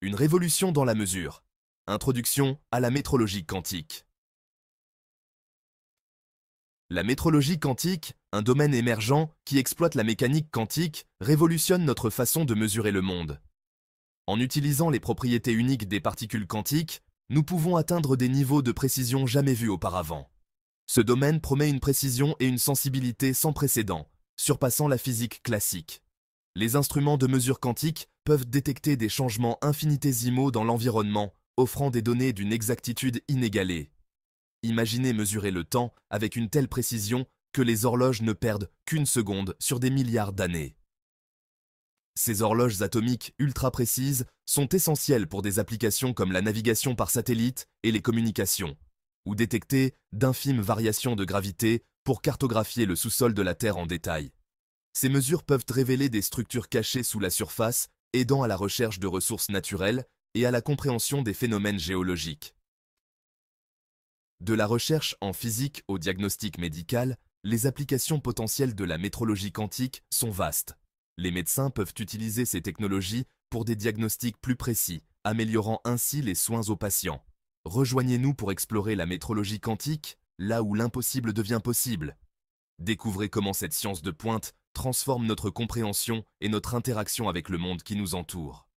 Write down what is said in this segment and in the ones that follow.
Une révolution dans la mesure. Introduction à la métrologie quantique. La métrologie quantique, un domaine émergent qui exploite la mécanique quantique, révolutionne notre façon de mesurer le monde. En utilisant les propriétés uniques des particules quantiques, nous pouvons atteindre des niveaux de précision jamais vus auparavant. Ce domaine promet une précision et une sensibilité sans précédent, surpassant la physique classique. Les instruments de mesure quantique peuvent détecter des changements infinitésimaux dans l'environnement, offrant des données d'une exactitude inégalée. Imaginez mesurer le temps avec une telle précision que les horloges ne perdent qu'une seconde sur des milliards d'années. Ces horloges atomiques ultra précises sont essentielles pour des applications comme la navigation par satellite et les communications, ou détecter d'infimes variations de gravité pour cartographier le sous-sol de la Terre en détail. Ces mesures peuvent révéler des structures cachées sous la surface, aidant à la recherche de ressources naturelles et à la compréhension des phénomènes géologiques. De la recherche en physique au diagnostic médical, les applications potentielles de la métrologie quantique sont vastes. Les médecins peuvent utiliser ces technologies pour des diagnostics plus précis, améliorant ainsi les soins aux patients. Rejoignez-nous pour explorer la métrologie quantique, là où l'impossible devient possible. Découvrez comment cette science de pointe transforme notre compréhension et notre interaction avec le monde qui nous entoure.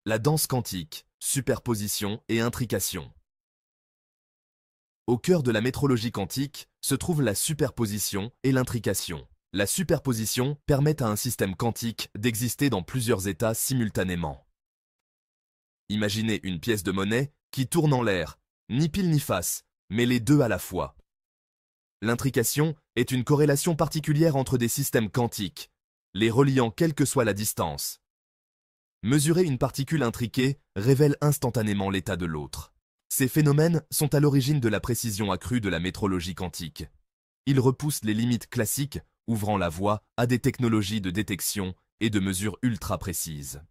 La danse quantique, superposition et intrication. Au cœur de la métrologie quantique se trouvent la superposition et l'intrication. La superposition permet à un système quantique d'exister dans plusieurs états simultanément. Imaginez une pièce de monnaie qui tourne en l'air, ni pile ni face, mais les deux à la fois. L'intrication est une corrélation particulière entre des systèmes quantiques, les reliant quelle que soit la distance. Mesurer une particule intriquée révèle instantanément l'état de l'autre. Ces phénomènes sont à l'origine de la précision accrue de la métrologie quantique. Ils repoussent les limites classiques, ouvrant la voie à des technologies de détection et de mesure ultra précises.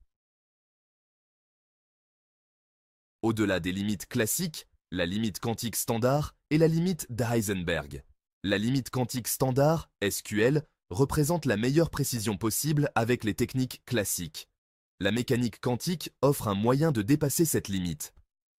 Au-delà des limites classiques, la limite quantique standard et la limite d'Heisenberg. La limite quantique standard, SQL, représente la meilleure précision possible avec les techniques classiques. La mécanique quantique offre un moyen de dépasser cette limite.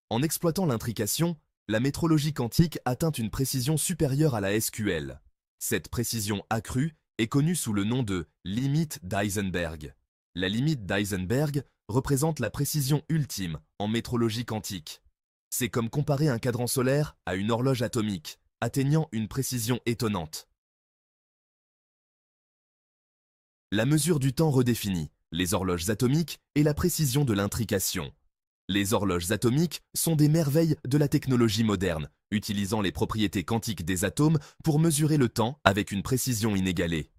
En exploitant l'intrication, la métrologie quantique atteint une précision supérieure à la SQL. Cette précision accrue est connue sous le nom de limite d'Heisenberg. La limite d'Heisenberg représente la précision ultime en métrologie quantique. C'est comme comparer un cadran solaire à une horloge atomique, atteignant une précision étonnante. La mesure du temps redéfinie, les horloges atomiques et la précision de l'intrication. Les horloges atomiques sont des merveilles de la technologie moderne, utilisant les propriétés quantiques des atomes pour mesurer le temps avec une précision inégalée.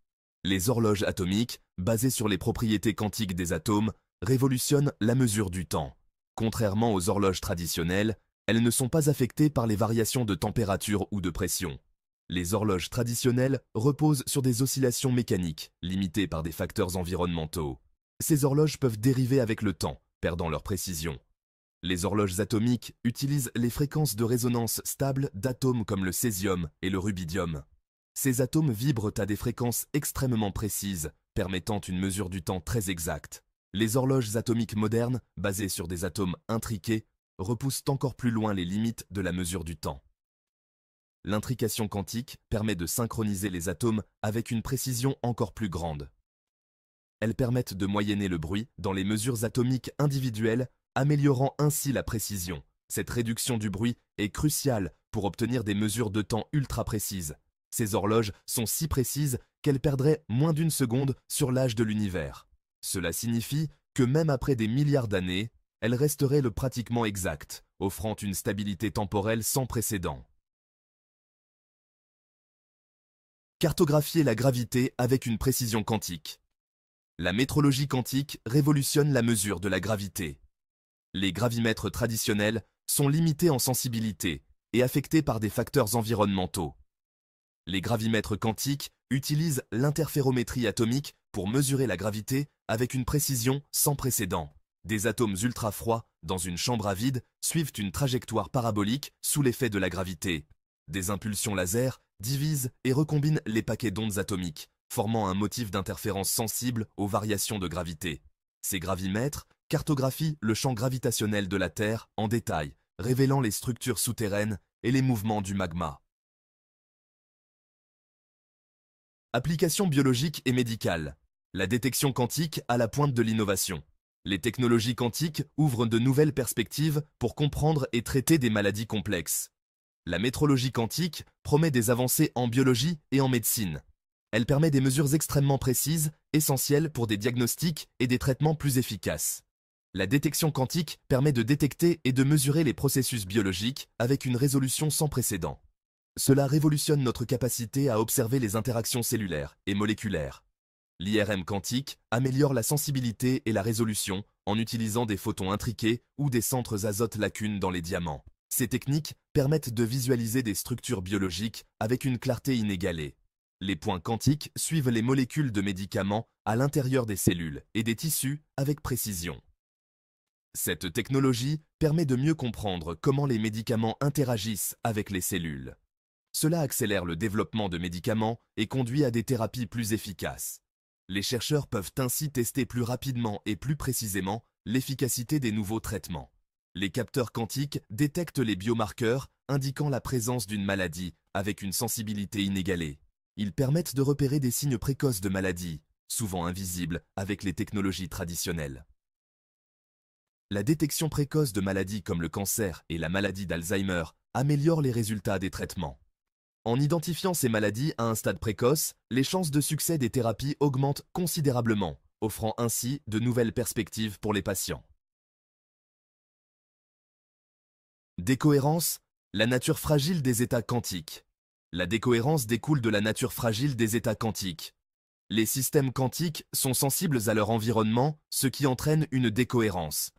Les horloges atomiques, basées sur les propriétés quantiques des atomes, révolutionnent la mesure du temps. Contrairement aux horloges traditionnelles, elles ne sont pas affectées par les variations de température ou de pression. Les horloges traditionnelles reposent sur des oscillations mécaniques, limitées par des facteurs environnementaux. Ces horloges peuvent dériver avec le temps, perdant leur précision. Les horloges atomiques utilisent les fréquences de résonance stables d'atomes comme le césium et le rubidium. Ces atomes vibrent à des fréquences extrêmement précises, permettant une mesure du temps très exacte. Les horloges atomiques modernes, basées sur des atomes intriqués, repoussent encore plus loin les limites de la mesure du temps. L'intrication quantique permet de synchroniser les atomes avec une précision encore plus grande. Elles permettent de moyenner le bruit dans les mesures atomiques individuelles, améliorant ainsi la précision. Cette réduction du bruit est cruciale pour obtenir des mesures de temps ultra précises. Ces horloges sont si précises qu'elles perdraient moins d'une seconde sur l'âge de l'univers. Cela signifie que même après des milliards d'années, elles resteraient pratiquement exactes, offrant une stabilité temporelle sans précédent. Cartographier la gravité avec une précision quantique. La métrologie quantique révolutionne la mesure de la gravité. Les gravimètres traditionnels sont limités en sensibilité et affectés par des facteurs environnementaux. Les gravimètres quantiques utilisent l'interférométrie atomique pour mesurer la gravité avec une précision sans précédent. Des atomes ultra-froids dans une chambre à vide suivent une trajectoire parabolique sous l'effet de la gravité. Des impulsions laser divisent et recombinent les paquets d'ondes atomiques, formant un motif d'interférence sensible aux variations de gravité. Ces gravimètres cartographient le champ gravitationnel de la Terre en détail, révélant les structures souterraines et les mouvements du magma. Applications biologiques et médicales. La détection quantique à la pointe de l'innovation. Les technologies quantiques ouvrent de nouvelles perspectives pour comprendre et traiter des maladies complexes. La métrologie quantique promet des avancées en biologie et en médecine. Elle permet des mesures extrêmement précises, essentielles pour des diagnostics et des traitements plus efficaces. La détection quantique permet de détecter et de mesurer les processus biologiques avec une résolution sans précédent. Cela révolutionne notre capacité à observer les interactions cellulaires et moléculaires. L'IRM quantique améliore la sensibilité et la résolution en utilisant des photons intriqués ou des centres azote lacunes dans les diamants. Ces techniques permettent de visualiser des structures biologiques avec une clarté inégalée. Les points quantiques suivent les molécules de médicaments à l'intérieur des cellules et des tissus avec précision. Cette technologie permet de mieux comprendre comment les médicaments interagissent avec les cellules. Cela accélère le développement de médicaments et conduit à des thérapies plus efficaces. Les chercheurs peuvent ainsi tester plus rapidement et plus précisément l'efficacité des nouveaux traitements. Les capteurs quantiques détectent les biomarqueurs indiquant la présence d'une maladie avec une sensibilité inégalée. Ils permettent de repérer des signes précoces de maladies, souvent invisibles avec les technologies traditionnelles. La détection précoce de maladies comme le cancer et la maladie d'Alzheimer améliore les résultats des traitements. En identifiant ces maladies à un stade précoce, les chances de succès des thérapies augmentent considérablement, offrant ainsi de nouvelles perspectives pour les patients. Décohérence, la nature fragile des états quantiques. La décohérence découle de la nature fragile des états quantiques. Les systèmes quantiques sont sensibles à leur environnement, ce qui entraîne une décohérence.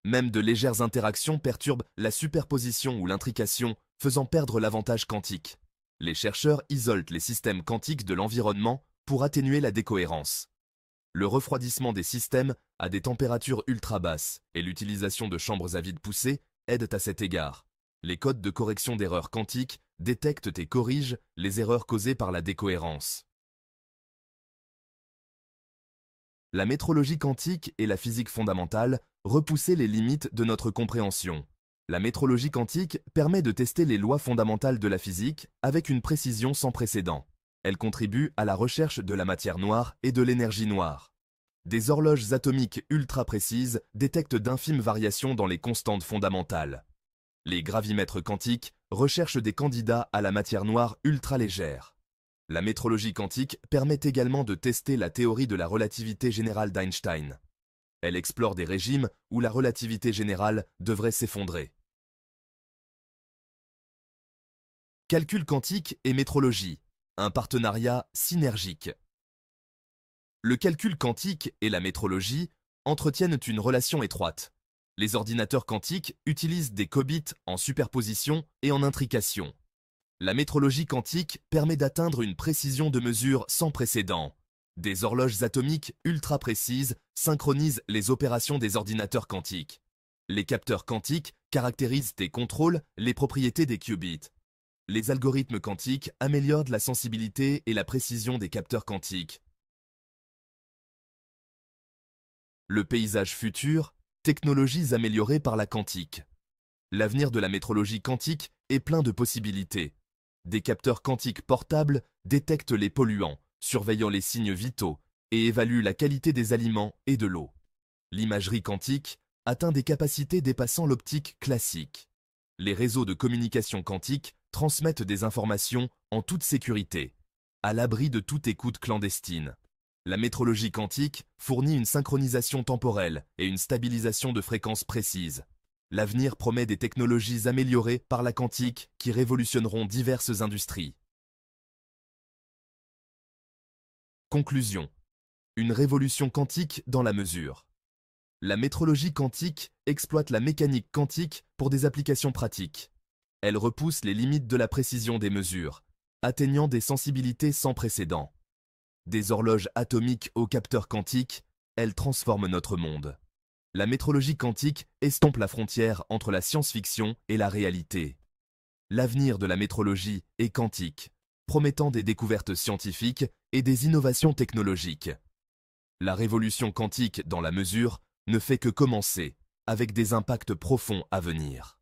Même de légères interactions perturbent la superposition ou l'intrication, faisant perdre l'avantage quantique. Les chercheurs isolent les systèmes quantiques de l'environnement pour atténuer la décohérence. Le refroidissement des systèmes à des températures ultra basses et l'utilisation de chambres à vide poussées aident à cet égard. Les codes de correction d'erreurs quantiques détectent et corrigent les erreurs causées par la décohérence. La métrologie quantique et la physique fondamentale repoussaient les limites de notre compréhension. La métrologie quantique permet de tester les lois fondamentales de la physique avec une précision sans précédent. Elle contribue à la recherche de la matière noire et de l'énergie noire. Des horloges atomiques ultra précises détectent d'infimes variations dans les constantes fondamentales. Les gravimètres quantiques recherchent des candidats à la matière noire ultra légère. La métrologie quantique permet également de tester la théorie de la relativité générale d'Einstein. Elle explore des régimes où la relativité générale devrait s'effondrer. Calcul quantique et métrologie, un partenariat synergique. Le calcul quantique et la métrologie entretiennent une relation étroite. Les ordinateurs quantiques utilisent des qubits en superposition et en intrication. La métrologie quantique permet d'atteindre une précision de mesure sans précédent. Des horloges atomiques ultra précises synchronisent les opérations des ordinateurs quantiques. Les capteurs quantiques caractérisent et contrôlent les propriétés des qubits. Les algorithmes quantiques améliorent la sensibilité et la précision des capteurs quantiques. Le paysage futur, technologies améliorées par la quantique. L'avenir de la métrologie quantique est plein de possibilités. Des capteurs quantiques portables détectent les polluants, surveillant les signes vitaux et évaluent la qualité des aliments et de l'eau. L'imagerie quantique atteint des capacités dépassant l'optique classique. Les réseaux de communication quantique transmettent des informations en toute sécurité, à l'abri de toute écoute clandestine. La métrologie quantique fournit une synchronisation temporelle et une stabilisation de fréquences précises. L'avenir promet des technologies améliorées par la quantique qui révolutionneront diverses industries. Conclusion. Une révolution quantique dans la mesure. La métrologie quantique exploite la mécanique quantique pour des applications pratiques. Elle repousse les limites de la précision des mesures, atteignant des sensibilités sans précédent. Des horloges atomiques aux capteurs quantiques, elle transforme notre monde. La métrologie quantique estompe la frontière entre la science-fiction et la réalité. L'avenir de la métrologie est quantique, promettant des découvertes scientifiques et des innovations technologiques. La révolution quantique dans la mesure ne fait que commencer, avec des impacts profonds à venir.